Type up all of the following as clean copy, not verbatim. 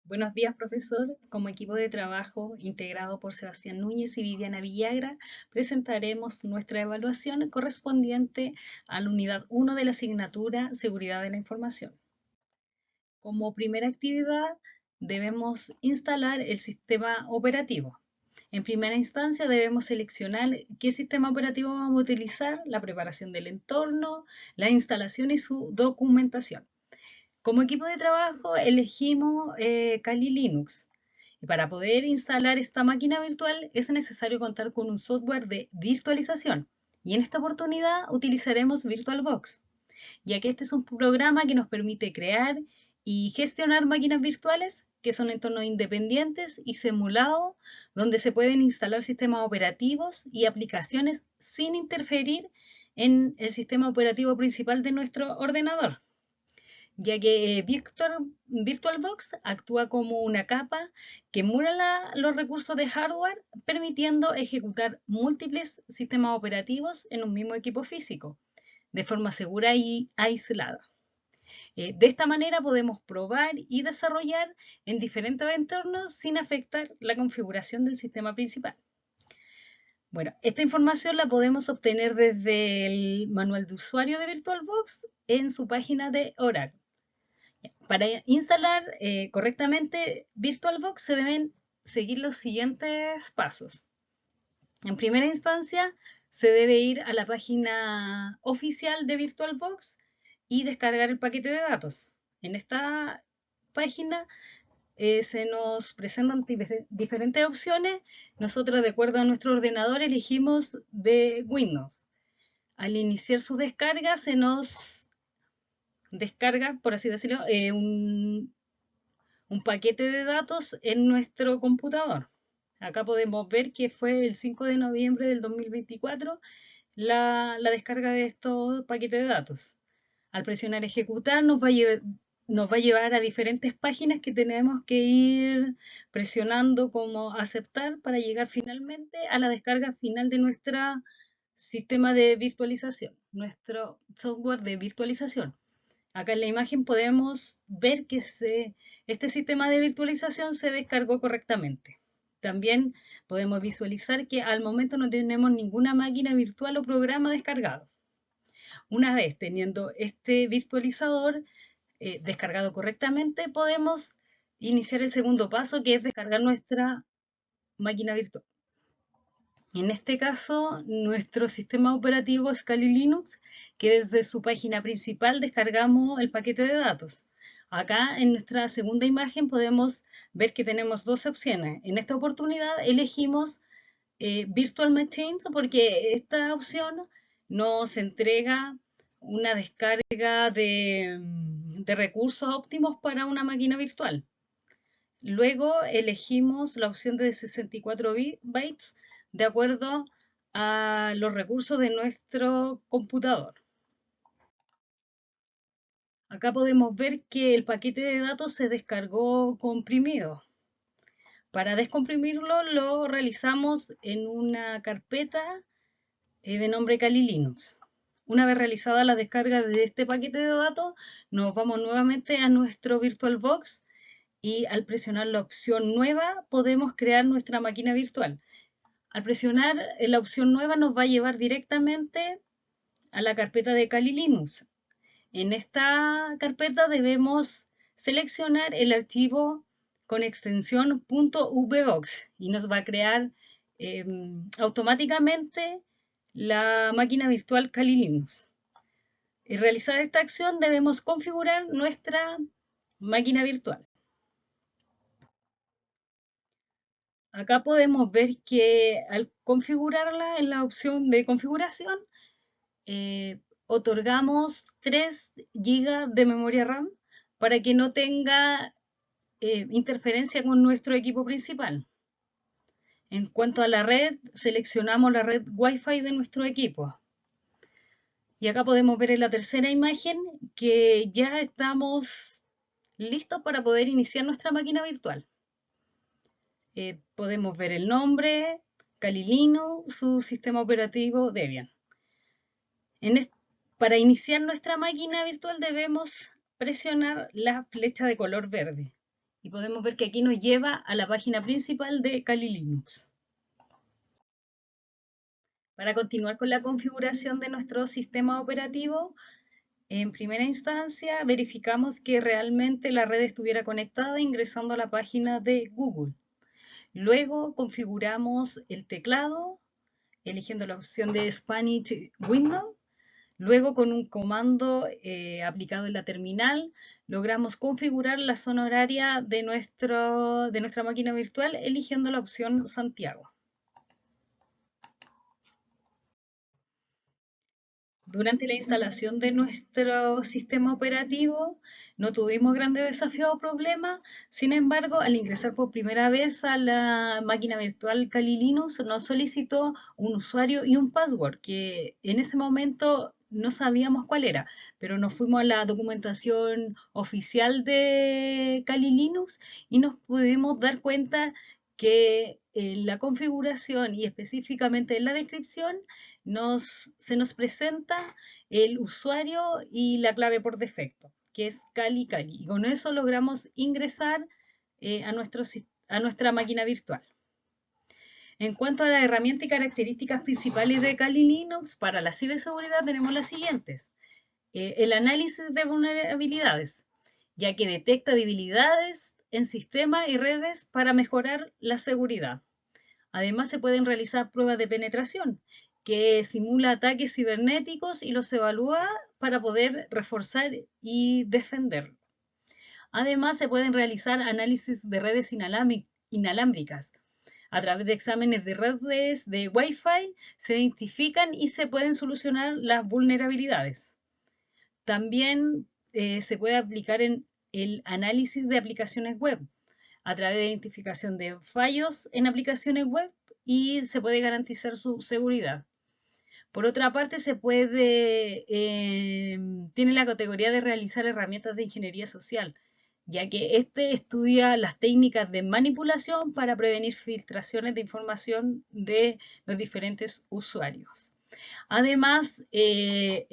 Buenos días, profesor. Como equipo de trabajo integrado por Sebastián Núñez y Viviana Villagra, presentaremos nuestra evaluación correspondiente a la unidad 1 de la asignatura Seguridad de la Información. Como primera actividad, debemos instalar el sistema operativo. En primera instancia, debemos seleccionar qué sistema operativo vamos a utilizar, la preparación del entorno, la instalación y su documentación. Como equipo de trabajo elegimos Kali Linux. Y para poder instalar esta máquina virtual es necesario contar con un software de virtualización. Y en esta oportunidad utilizaremos VirtualBox, ya que este es un programa que nos permite crear y gestionar máquinas virtuales que son entornos independientes y simulados, donde se pueden instalar sistemas operativos y aplicaciones sin interferir en el sistema operativo principal de nuestro ordenador, ya que VirtualBox actúa como una capa que emula los recursos de hardware, permitiendo ejecutar múltiples sistemas operativos en un mismo equipo físico, de forma segura y aislada. De esta manera podemos probar y desarrollar en diferentes entornos sin afectar la configuración del sistema principal. Bueno, esta información la podemos obtener desde el manual de usuario de VirtualBox en su página de Oracle. Para instalar correctamente VirtualBox se deben seguir los siguientes pasos. En primera instancia, se debe ir a la página oficial de VirtualBox y descargar el paquete de datos. En esta página se nos presentan diferentes opciones. Nosotros, de acuerdo a nuestro ordenador, elegimos de Windows. Al iniciar su descarga, se nos descarga, por así decirlo, un paquete de datos en nuestro computador. Acá podemos ver que fue el 5 de noviembre del 2024 la descarga de estos paquetes de datos. Al presionar ejecutar nos va a llevar a diferentes páginas que tenemos que ir presionando como aceptar para llegar finalmente a la descarga final de nuestro sistema de virtualización, nuestro software de virtualización. Acá en la imagen podemos ver que este sistema de virtualización se descargó correctamente. También podemos visualizar que al momento no tenemos ninguna máquina virtual o programa descargado. Una vez teniendo este virtualizador descargado correctamente, podemos iniciar el segundo paso, que es descargar nuestra máquina virtual. En este caso, nuestro sistema operativo es Kali Linux, que desde su página principal descargamos el paquete de datos. Acá en nuestra segunda imagen podemos ver que tenemos dos opciones. En esta oportunidad elegimos Virtual Machines porque esta opción nos entrega una descarga de recursos óptimos para una máquina virtual. Luego elegimos la opción de 64 bytes de acuerdo a los recursos de nuestro computador. Acá podemos ver que el paquete de datos se descargó comprimido. Para descomprimirlo lo realizamos en una carpeta de nombre Kali Linux. Una vez realizada la descarga de este paquete de datos, nos vamos nuevamente a nuestro VirtualBox y al presionar la opción nueva podemos crear nuestra máquina virtual. Al presionar la opción nueva nos va a llevar directamente a la carpeta de Kali Linux. En esta carpeta debemos seleccionar el archivo con extensión .vbox y nos va a crear eh, automáticamente la máquina virtual Kali Linux. Y realizar esta acción debemos configurar nuestra máquina virtual. Acá podemos ver que al configurarla en la opción de configuración, otorgamos 3 GB de memoria RAM para que no tenga interferencia con nuestro equipo principal. En cuanto a la red, seleccionamos la red Wi-Fi de nuestro equipo. Y acá podemos ver en la tercera imagen que ya estamos listos para poder iniciar nuestra máquina virtual. Podemos ver el nombre, Kali Linux, su sistema operativo Debian. Para iniciar nuestra máquina virtual debemos presionar la flecha de color verde Y podemos ver que aquí nos lleva a la página principal de Kali Linux. Para continuar con la configuración de nuestro sistema operativo, en primera instancia verificamos que realmente la red estuviera conectada ingresando a la página de Google. Luego configuramos el teclado, eligiendo la opción de Spanish Window. Luego, con un comando aplicado en la terminal, logramos configurar la zona horaria de nuestra máquina virtual eligiendo la opción Santiago. Durante la instalación de nuestro sistema operativo no tuvimos grandes desafíos o problemas, sin embargo, al ingresar por primera vez a la máquina virtual Kali Linux nos solicitó un usuario y un password que en ese momento no sabíamos cuál era, pero nos fuimos a la documentación oficial de Kali Linux y nos pudimos dar cuenta que en la configuración y específicamente en la descripción se nos presenta el usuario y la clave por defecto, que es Kali Kali. Y con eso logramos ingresar a nuestra máquina virtual. En cuanto a la herramienta y características principales de Kali Linux, para la ciberseguridad tenemos las siguientes. El análisis de vulnerabilidades, ya que detecta debilidades en sistemas y redes para mejorar la seguridad. Además, se pueden realizar pruebas de penetración, que simula ataques cibernéticos y los evalúa para poder reforzar y defender. Además, se pueden realizar análisis de redes inalámbricas. A través de exámenes de redes de Wi-Fi se identifican y se pueden solucionar las vulnerabilidades. También se puede aplicar en el análisis de aplicaciones web a través de identificación de fallos en aplicaciones web y se puede garantizar su seguridad. Por otra parte, tiene la categoría de realizar herramientas de ingeniería social, ya que este estudia las técnicas de manipulación para prevenir filtraciones de información de los diferentes usuarios. Además, la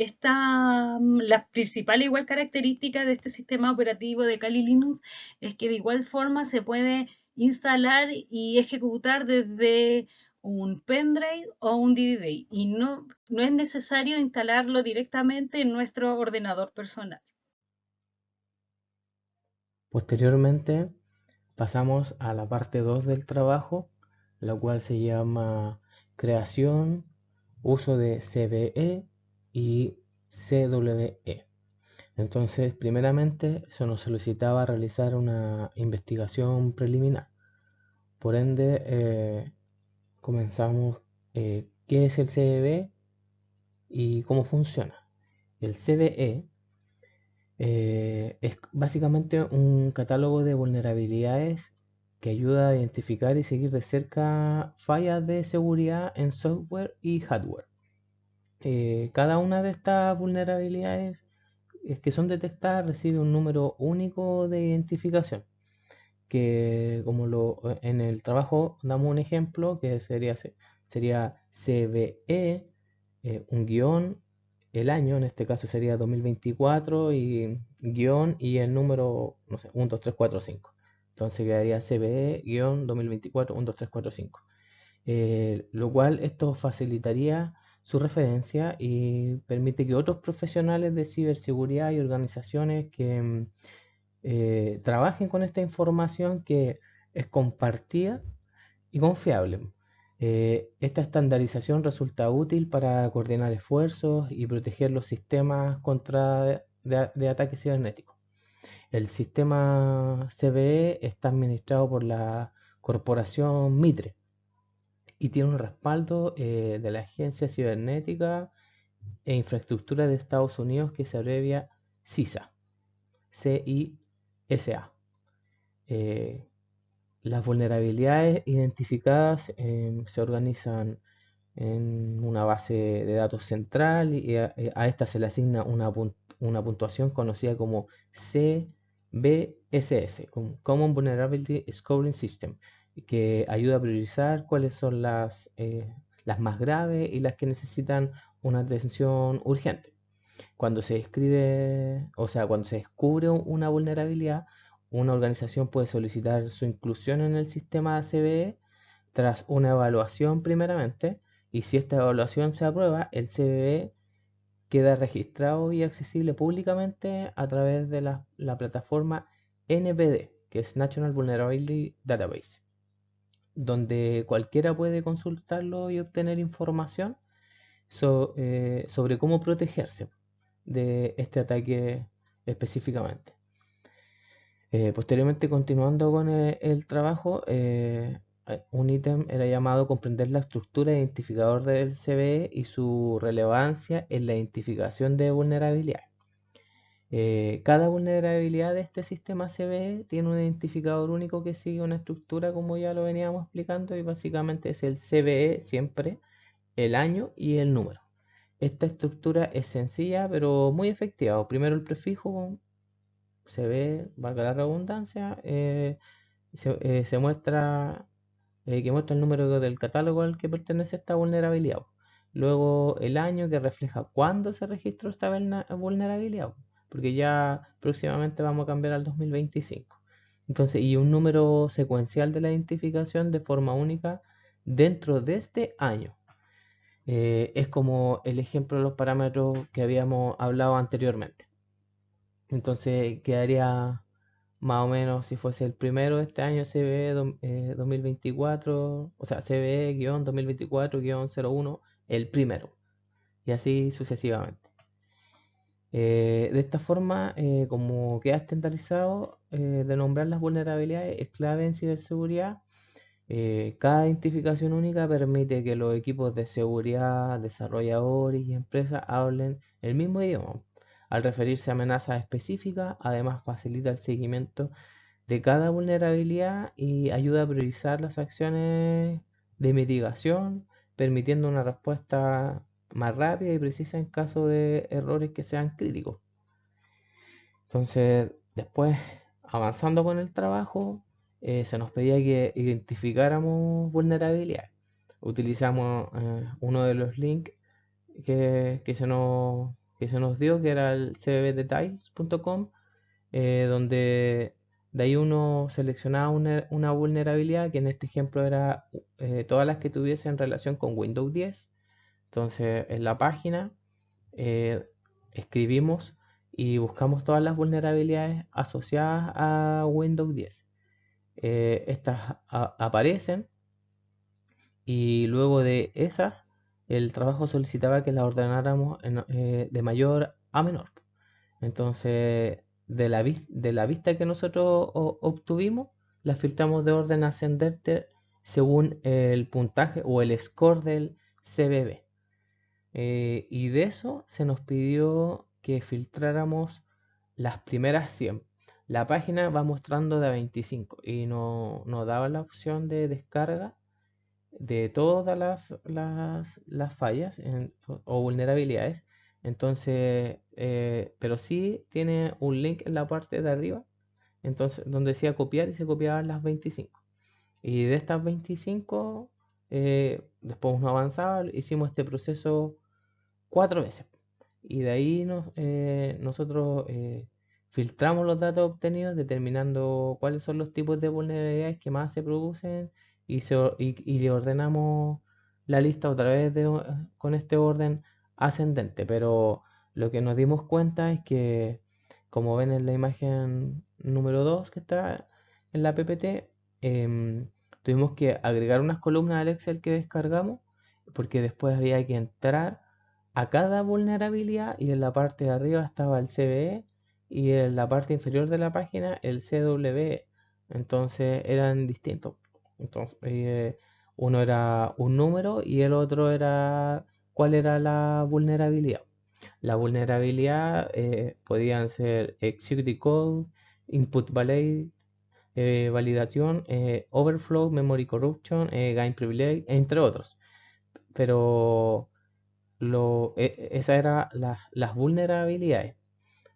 principal igual característica de este sistema operativo de Kali Linux es que de igual forma se puede instalar y ejecutar desde un pendrive o un DVD y no es necesario instalarlo directamente en nuestro ordenador personal. Posteriormente pasamos a la parte 2 del trabajo, la cual se llama creación, uso de CVE y CWE. Entonces, primeramente, se nos solicitaba realizar una investigación preliminar. Por ende, comenzamos qué es el CVE y cómo funciona. El CVE es básicamente un catálogo de vulnerabilidades que ayuda a identificar y seguir de cerca fallas de seguridad en software y hardware. Cada una de estas vulnerabilidades que son detectadas recibe un número único de identificación, que en el trabajo damos un ejemplo que sería CVE, un guión, el año, en este caso sería 2024 y guión y el número, no sé, 1, 2, 3, 4, 5. Entonces quedaría CVE, guión 2024, 1, 2, 3, 4, 5. Lo cual esto facilitaría su referencia y permite que otros profesionales de ciberseguridad y organizaciones que trabajen con esta información que es compartida y confiable. Esta estandarización resulta útil para coordinar esfuerzos y proteger los sistemas contra de ataques cibernéticos. El sistema CVE está administrado por la corporación Mitre y tiene un respaldo de la Agencia Cibernética e Infraestructura de Estados Unidos que se abrevia CISA. CISA. Las vulnerabilidades identificadas se organizan en una base de datos central y a esta se le asigna una puntuación conocida como CVSS, Common Vulnerability Scoring System, que ayuda a priorizar cuáles son las más graves y las que necesitan una atención urgente. Cuando se describe, o sea, cuando se descubre una vulnerabilidad, una organización puede solicitar su inclusión en el sistema de CVE tras una evaluación primeramente, y si esta evaluación se aprueba, el CVE queda registrado y accesible públicamente a través de la plataforma NPD, que es National Vulnerability Database, donde cualquiera puede consultarlo y obtener información sobre cómo protegerse de este ataque específicamente. Posteriormente, continuando con el trabajo, un ítem era llamado comprender la estructura de identificador del CVE y su relevancia en la identificación de vulnerabilidades. Cada vulnerabilidad de este sistema CVE tiene un identificador único que sigue una estructura, como ya lo veníamos explicando, y básicamente es el CVE siempre, el año y el número. Esta estructura es sencilla pero muy efectiva. Primero el prefijo CVE, valga la redundancia, se muestra que muestra el número del catálogo al que pertenece esta vulnerabilidad. Luego el año, que refleja cuándo se registró esta vulnerabilidad, porque ya próximamente vamos a cambiar al 2025. Entonces, y un número secuencial de la identificación de forma única dentro de este año. Es como el ejemplo de los parámetros que habíamos hablado anteriormente. Entonces quedaría más o menos, si fuese el primero de este año, CVE 2024, o sea, CVE-2024-01, el primero, y así sucesivamente. De esta forma, como queda estandarizado, de nombrar las vulnerabilidades es clave en ciberseguridad. Cada identificación única permite que los equipos de seguridad, desarrolladores y empresas hablen el mismo idioma. Al referirse a amenazas específicas, además facilita el seguimiento de cada vulnerabilidad y ayuda a priorizar las acciones de mitigación, permitiendo una respuesta más rápida y precisa en caso de errores que sean críticos. Entonces, después, avanzando con el trabajo, se nos pedía que identificáramos vulnerabilidades. Utilizamos uno de los links que se nos dio, que era el cbbdetails.com, donde de ahí uno seleccionaba una vulnerabilidad, que en este ejemplo era todas las que tuviesen relación con Windows 10. Entonces, en la página eh, escribimos y buscamos todas las vulnerabilidades asociadas a Windows 10. Estas aparecen, y luego de esas el trabajo solicitaba que las ordenáramos de mayor a menor. Entonces, de la vista que nosotros obtuvimos, la filtramos de orden ascendente según el puntaje o el score del CBB. Y de eso se nos pidió que filtráramos las primeras 100. La página va mostrando de a 25 y nos daba la opción de descarga de todas las fallas o vulnerabilidades. Entonces, pero sí tiene un link en la parte de arriba, entonces, donde decía copiar, y se copiaban las 25. Y de estas 25, después uno avanzaba, hicimos este proceso 4 veces. Y de ahí nosotros filtramos los datos obtenidos, determinando cuáles son los tipos de vulnerabilidades que más se producen, y le ordenamos la lista otra vez con este orden ascendente. Pero lo que nos dimos cuenta es que, como ven en la imagen número 2 que está en la PPT, tuvimos que agregar unas columnas al Excel que descargamos, porque después había que entrar a cada vulnerabilidad, y en la parte de arriba estaba el CVE y en la parte inferior de la página el CWE. Entonces eran distintos. Entonces, uno era un número y el otro era cuál era la vulnerabilidad. La vulnerabilidad podían ser execute code, input validación, overflow, memory corruption, gain privilege, entre otros. Pero esas eran las vulnerabilidades.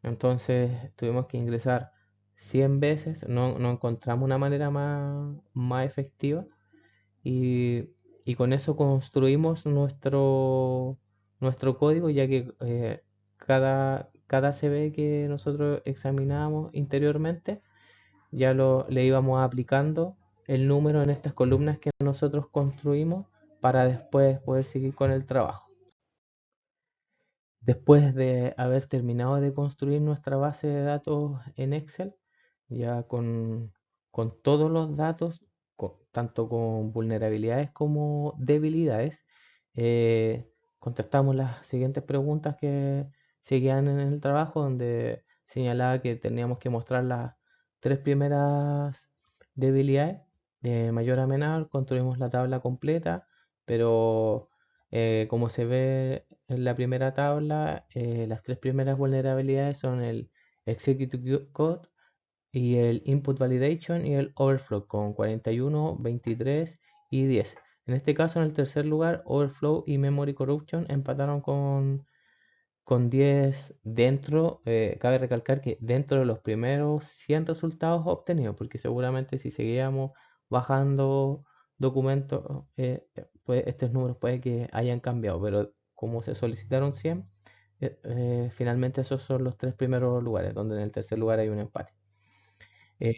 Entonces tuvimos que ingresar 100 veces, no encontramos una manera más efectiva, y, y con eso construimos nuestro código, ya que cada CVE que nosotros examinamos interiormente le íbamos aplicando el número en estas columnas que nosotros construimos para después poder seguir con el trabajo. Después de haber terminado de construir nuestra base de datos en Excel, ya con todos los datos, tanto con vulnerabilidades como debilidades, contestamos las siguientes preguntas que seguían en el trabajo, donde señalaba que teníamos que mostrar las tres primeras debilidades de mayor a menor. Construimos la tabla completa, pero como se ve en la primera tabla, las tres primeras vulnerabilidades son el Executive Code y el Input Validation y el Overflow con 41, 23 y 10. En este caso, en el tercer lugar, Overflow y Memory Corruption empataron con 10 dentro, cabe recalcar que dentro de los primeros 100 resultados obtenidos, porque seguramente si seguíamos bajando documentos, pues estos números puede que hayan cambiado, pero como se solicitaron 100, finalmente esos son los tres primeros lugares, donde en el tercer lugar hay un empate. Eh,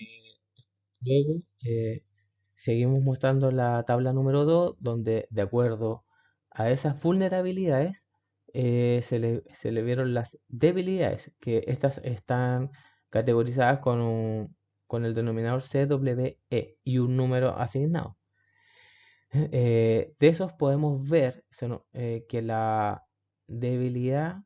Luego, seguimos mostrando la tabla número 2, donde de acuerdo a esas vulnerabilidades se le vieron las debilidades, que estas están categorizadas con el denominador CWE y un número asignado. De esos podemos ver que la debilidad,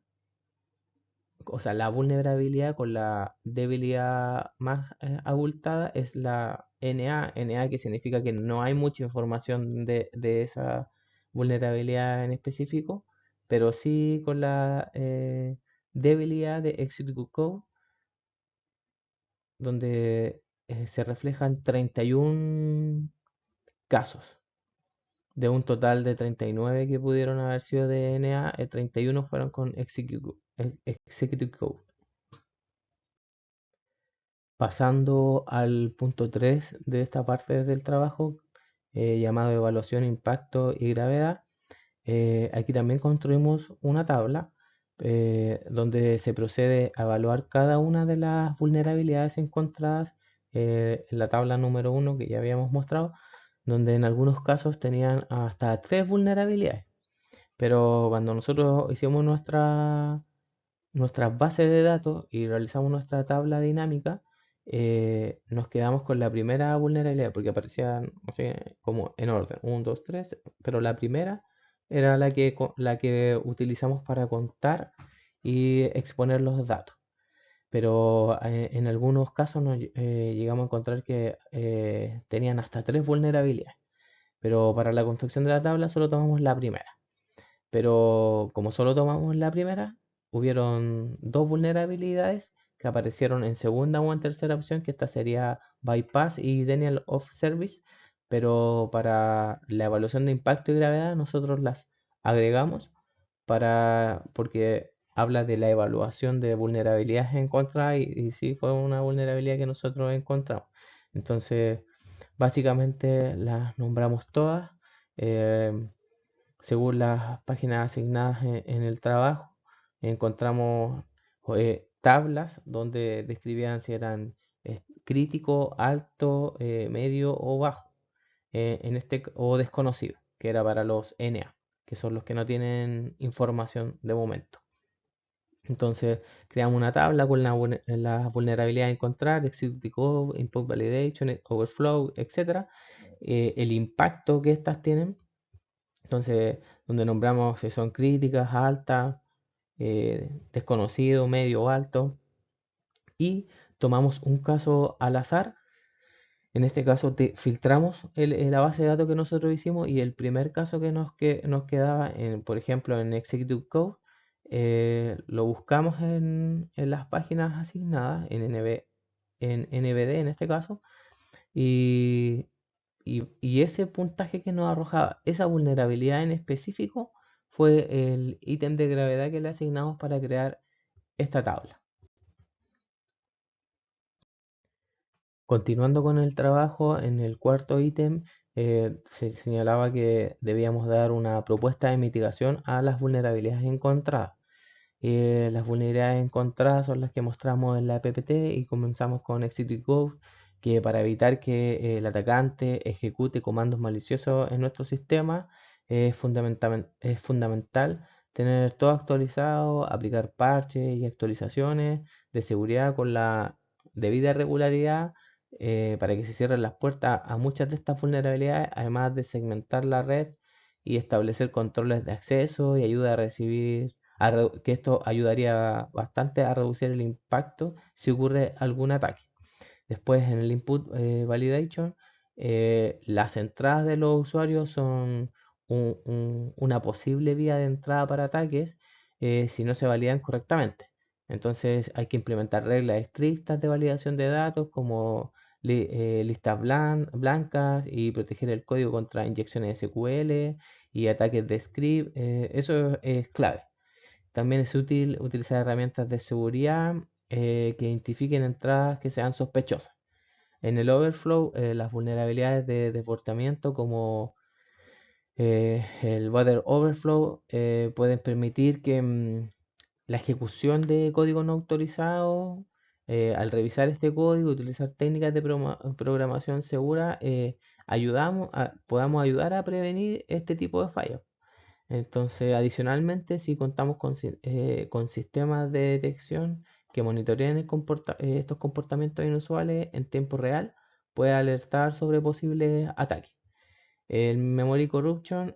o sea, la vulnerabilidad con la debilidad más abultada es la NA, que significa que no hay mucha información de esa vulnerabilidad en específico, pero sí con la debilidad de Execute Code, donde se reflejan 31 casos. De un total de 39 que pudieron haber sido de NA, 31 fueron con Execute Code. Pasando al punto 3 de esta parte del trabajo, llamado evaluación, impacto y gravedad, aquí también construimos una tabla donde se procede a evaluar cada una de las vulnerabilidades encontradas en la tabla número 1 que ya habíamos mostrado, donde en algunos casos tenían hasta 3 vulnerabilidades. Pero cuando nosotros hicimos nuestras bases de datos y realizamos nuestra tabla dinámica, nos quedamos con la primera vulnerabilidad, porque aparecían, no sé, como en orden, 1, 2, 3, pero la primera era la que utilizamos para contar y exponer los datos. Pero en algunos casos llegamos a encontrar que tenían hasta 3 vulnerabilidades. Pero para la construcción de la tabla solo tomamos la primera. Pero como solo tomamos la primera, hubieron dos vulnerabilidades que aparecieron en segunda o en tercera opción, que esta sería Bypass y Denial of Service, pero para la evaluación de impacto y gravedad nosotros las agregamos porque habla de la evaluación de vulnerabilidades encontradas y sí fue una vulnerabilidad que nosotros encontramos. Entonces, básicamente las nombramos todas. eh, Según las páginas asignadas en el trabajo, encontramos tablas donde describían si eran crítico, alto, medio o bajo, o desconocido, que era para los NA, que son los que no tienen información de momento. Entonces creamos una tabla con las vulnerabilidades a encontrar, execute code, input validation, overflow, etc. El impacto que estas tienen. Entonces, donde nombramos si son críticas, altas, desconocido, medio o alto. Y tomamos un caso al azar. En este caso filtramos la base de datos que nosotros hicimos y el primer caso que nos quedaba, por ejemplo, en Executive Code, lo buscamos en las páginas asignadas, en NBD en este caso, y y ese puntaje que nos arrojaba esa vulnerabilidad en específico fue el ítem de gravedad que le asignamos para crear esta tabla. Continuando con el trabajo, en el cuarto ítem se señalaba que debíamos dar una propuesta de mitigación a las vulnerabilidades encontradas. Las vulnerabilidades encontradas son las que mostramos en la PPT y comenzamos con Exit Go, que para evitar que el atacante ejecute comandos maliciosos en nuestro sistema es fundamental tener todo actualizado, aplicar parches y actualizaciones de seguridad con la debida regularidad para que se cierren las puertas a muchas de estas vulnerabilidades, además de segmentar la red y establecer controles de acceso y ayuda a recibir, que esto ayudaría bastante a reducir el impacto si ocurre algún ataque. Después en el input validation, las entradas de los usuarios son una posible vía de entrada para ataques si no se validan correctamente. Entonces hay que implementar reglas estrictas de validación de datos como listas blancas y proteger el código contra inyecciones SQL y ataques de script. Eso es clave. También es útil utilizar herramientas de seguridad que identifiquen entradas que sean sospechosas. En el overflow, las vulnerabilidades de desbordamiento como el water overflow pueden permitir que la ejecución de código no autorizado, al revisar este código, utilizar técnicas de programación segura, podamos ayudar a prevenir este tipo de fallos. Entonces, adicionalmente, si contamos con sistemas de detección que monitoreen estos comportamientos inusuales en tiempo real, puede alertar sobre posibles ataques. El Memory Corruption,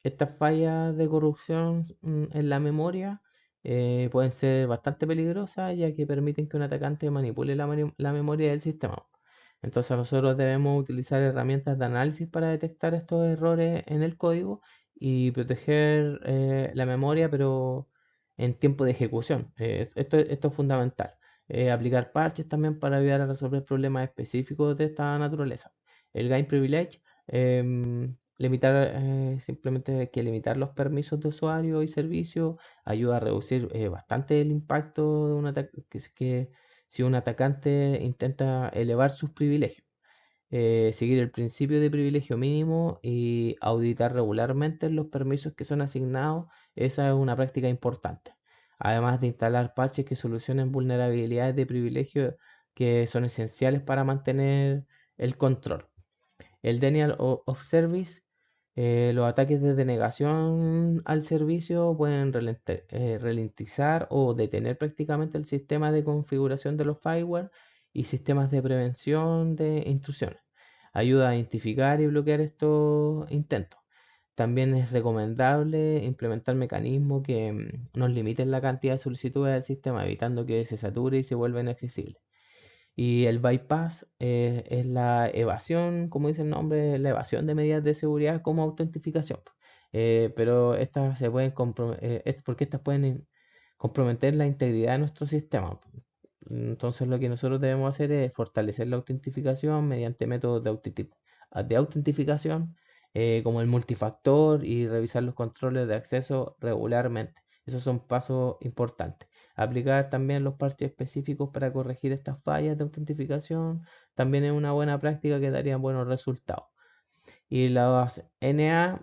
estas fallas de corrupción en la memoria pueden ser bastante peligrosas ya que permiten que un atacante manipule la memoria del sistema. Entonces nosotros debemos utilizar herramientas de análisis para detectar estos errores en el código y proteger la memoria, pero en tiempo de ejecución. Esto es fundamental. Aplicar parches también para ayudar a resolver problemas específicos de esta naturaleza. El Game Privilege, simplemente hay que limitar los permisos de usuario y servicio, ayuda a reducir bastante el impacto de un ataque si un atacante intenta elevar sus privilegios. Seguir el principio de privilegio mínimo y auditar regularmente los permisos que son asignados, esa es una práctica importante. Además de instalar parches que solucionen vulnerabilidades de privilegio que son esenciales para mantener el control. El denial of service, los ataques de denegación al servicio pueden ralentizar o detener prácticamente el sistema de configuración de los firewall y sistemas de prevención de intrusiones. Ayuda a identificar y bloquear estos intentos. También es recomendable implementar mecanismos que nos limiten la cantidad de solicitudes del sistema, evitando que se sature y se vuelva inaccesible. Y el bypass es la evasión, como dice el nombre, la evasión de medidas de seguridad como autentificación. Pero estas se pueden porque estas pueden comprometer la integridad de nuestro sistema. Entonces lo que nosotros debemos hacer es fortalecer la autentificación mediante métodos de autentificación como el multifactor y revisar los controles de acceso regularmente. Esos son pasos importantes. Aplicar también los parches específicos para corregir estas fallas de autentificación también es una buena práctica que daría buenos resultados. Y las NA,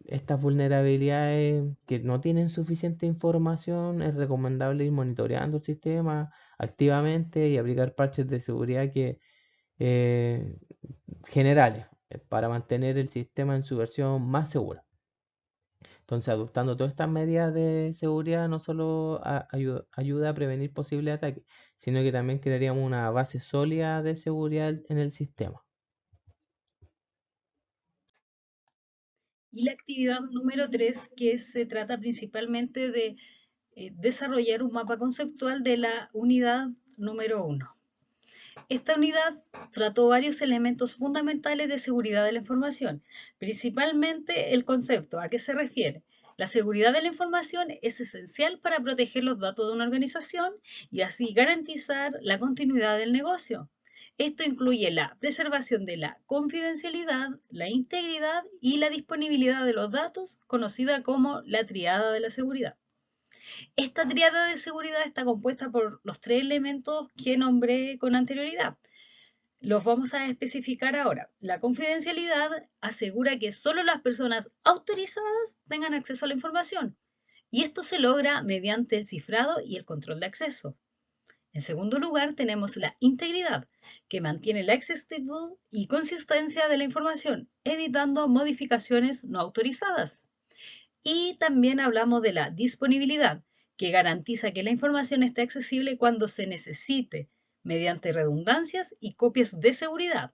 estas vulnerabilidades que no tienen suficiente información, es recomendable ir monitoreando el sistema activamente y aplicar parches de seguridad eh, generales para mantener el sistema en su versión más segura. Entonces, adoptando todas estas medidas de seguridad no solo ayuda a prevenir posibles ataques, sino que también crearíamos una base sólida de seguridad en el sistema. Y la actividad número 3, que se trata principalmente de desarrollar un mapa conceptual de la unidad número 1. Esta unidad trató varios elementos fundamentales de seguridad de la información, principalmente el concepto. ¿A qué se refiere? La seguridad de la información es esencial para proteger los datos de una organización y así garantizar la continuidad del negocio. Esto incluye la preservación de la confidencialidad, la integridad y la disponibilidad de los datos, conocida como la triada de la seguridad. Esta triada de seguridad está compuesta por los tres elementos que nombré con anterioridad. Los vamos a especificar ahora. La confidencialidad asegura que solo las personas autorizadas tengan acceso a la información y esto se logra mediante el cifrado y el control de acceso. En segundo lugar, tenemos la integridad, que mantiene la exactitud y consistencia de la información, evitando modificaciones no autorizadas. Y también hablamos de la disponibilidad, que garantiza que la información esté accesible cuando se necesite, mediante redundancias y copias de seguridad.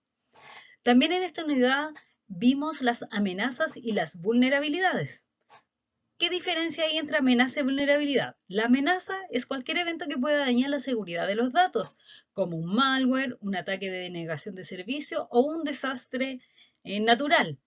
También en esta unidad vimos las amenazas y las vulnerabilidades. ¿Qué diferencia hay entre amenaza y vulnerabilidad? La amenaza es cualquier evento que pueda dañar la seguridad de los datos, como un malware, un ataque de denegación de servicio o un desastre natural.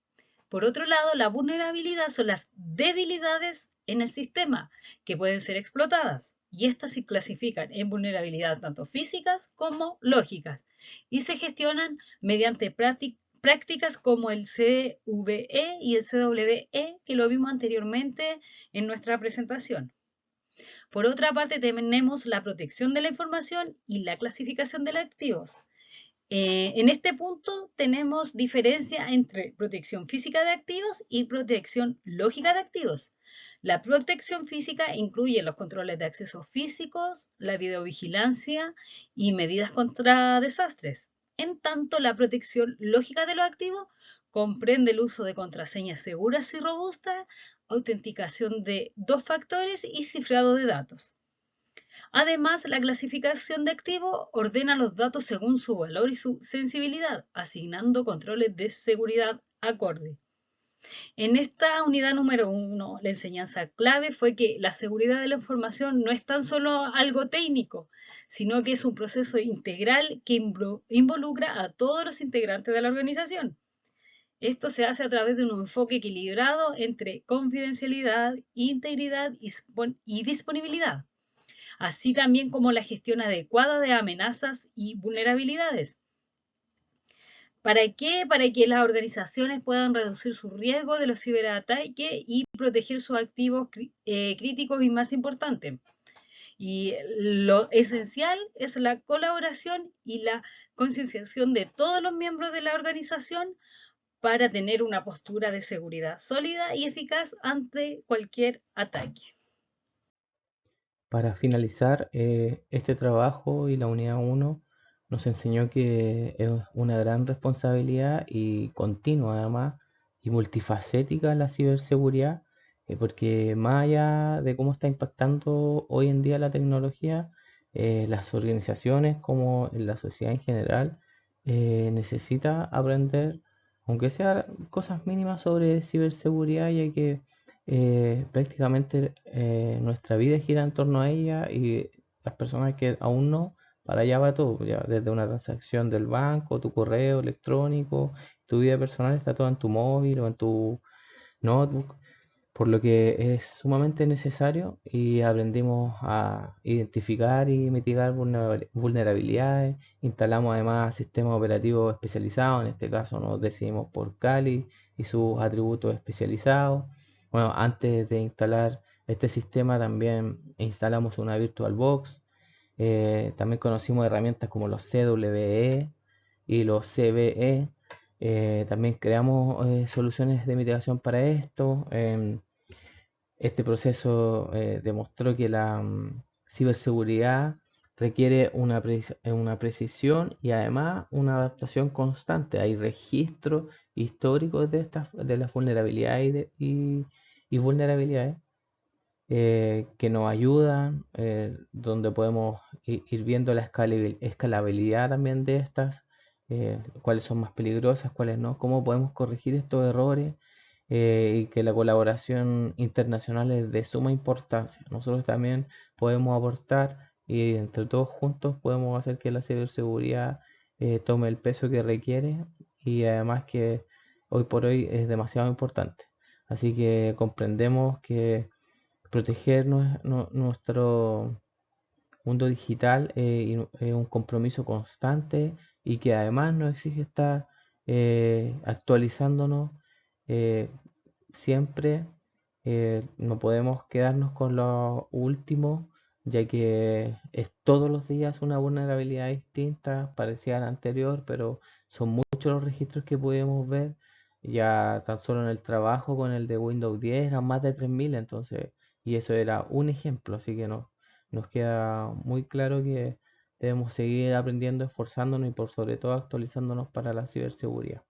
Por otro lado, la vulnerabilidad son las debilidades en el sistema que pueden ser explotadas, y estas se clasifican en vulnerabilidad tanto físicas como lógicas y se gestionan mediante prácticas como el CVE y el CWE, que lo vimos anteriormente en nuestra presentación. Por otra parte, tenemos la protección de la información y la clasificación de los activos. En este punto tenemos diferencia entre protección física de activos y protección lógica de activos. La protección física incluye los controles de acceso físicos, la videovigilancia y medidas contra desastres. En tanto, la protección lógica de los activos comprende el uso de contraseñas seguras y robustas, autenticación de dos factores y cifrado de datos. Además, la clasificación de activos ordena los datos según su valor y su sensibilidad, asignando controles de seguridad acorde. En esta unidad número 1, la enseñanza clave fue que la seguridad de la información no es tan solo algo técnico, sino que es un proceso integral que involucra a todos los integrantes de la organización. Esto se hace a través de un enfoque equilibrado entre confidencialidad, integridad y disponibilidad, así también como la gestión adecuada de amenazas y vulnerabilidades. ¿Para qué? Para que las organizaciones puedan reducir su riesgo de los ciberataques y proteger sus activos críticos y más importantes. Y lo esencial es la colaboración y la concienciación de todos los miembros de la organización para tener una postura de seguridad sólida y eficaz ante cualquier ataque. Para finalizar, este trabajo y la unidad 1 nos enseñó que es una gran responsabilidad y continua además y multifacética la ciberseguridad, porque más allá de cómo está impactando hoy en día la tecnología, las organizaciones como en la sociedad en general necesita aprender, aunque sea cosas mínimas sobre ciberseguridad, ya que prácticamente nuestra vida gira en torno a ella y las personas que aún no, para allá va todo, ya desde una transacción del banco, tu correo electrónico, tu vida personal está todo en tu móvil o en tu notebook, por lo que es sumamente necesario y aprendimos a identificar y mitigar vulnerabilidades, instalamos además sistemas operativos especializados, en este caso nos decidimos por Kali y sus atributos especializados. Bueno, antes de instalar este sistema también instalamos una VirtualBox, también conocimos herramientas como los CWE y los CVE. También creamos soluciones de mitigación para esto. Este proceso demostró que la ciberseguridad requiere una precisión y además una adaptación constante. Hay registros históricos de las vulnerabilidades y vulnerabilidades que nos ayudan, donde podemos ir viendo la escalabilidad también de estas, cuáles son más peligrosas, cuáles no, cómo podemos corregir estos errores, y que la colaboración internacional es de suma importancia. Nosotros también podemos aportar y entre todos juntos podemos hacer que la ciberseguridad tome el peso que requiere y además que hoy por hoy es demasiado importante. Así que comprendemos que proteger nuestro mundo digital es un compromiso constante y que además nos exige estar actualizándonos eh, siempre. No podemos quedarnos con lo último, ya que es todos los días una vulnerabilidad distinta, parecida a la anterior, pero son muchos los registros que podemos ver. Ya tan solo en el trabajo con el de Windows 10 eran más de 3000, entonces, y eso era un ejemplo, así que nos queda muy claro que Debemos seguir aprendiendo, esforzándonos y por sobre todo actualizándonos para la ciberseguridad.